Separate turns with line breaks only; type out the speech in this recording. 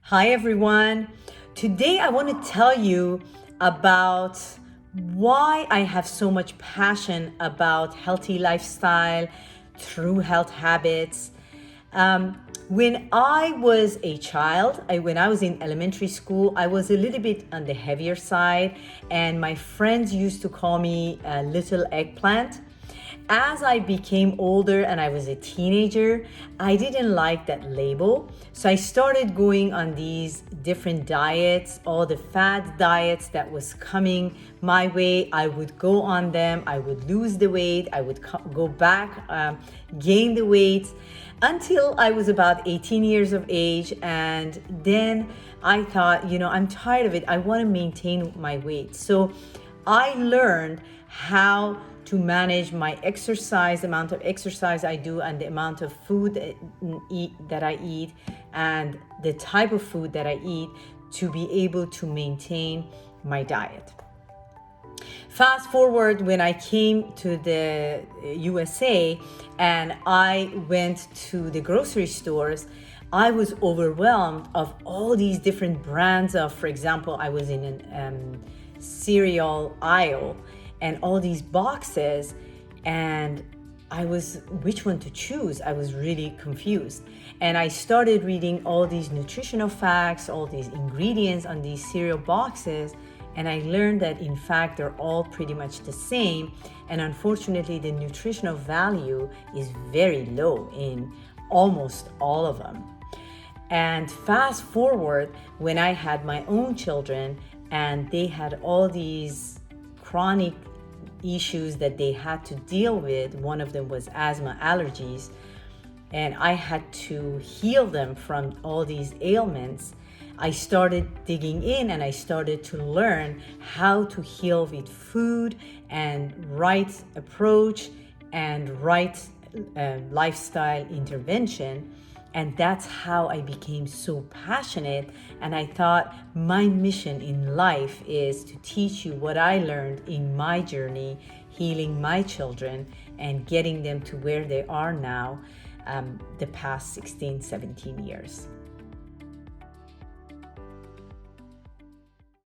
Hi everyone. Today I want to tell you about why I have so much passion about healthy lifestyle through health habits. When I was a child, when I was in elementary school, I was a little bit on the heavier side, and my friends used to call me a little eggplant. As I became older and I was a teenager, I didn't like that label. So I started going on these different diets, all the fad diets that was coming my way. I would go on them, I would lose the weight, I would go back, gain the weight until I was about 18 years of age. And then I thought, I'm tired of it. I want to maintain my weight. So I learned how to manage my exercise, the amount of exercise I do, and the amount of food that I eat, and the type of food that I eat to be able to maintain my diet. Fast forward when I came to the USA and I went to the grocery stores, I was overwhelmed of all these different brands of, for example, I was in a cereal aisle and all these boxes, and which one to choose? I was really confused. And I started reading all these nutritional facts, all these ingredients on these cereal boxes, and I learned that in fact they're all pretty much the same. And unfortunately, the nutritional value is very low in almost all of them. And fast forward when I had my own children and they had all these chronic issues that they had to deal with. One of them was asthma, allergies, and I had to heal them from all these ailments. I started digging in and I started to learn how to heal with food and right approach and right lifestyle intervention. And that's how I became so passionate. And I thought my mission in life is to teach you what I learned in my journey, healing my children and getting them to where they are now, the past 16, 17 years.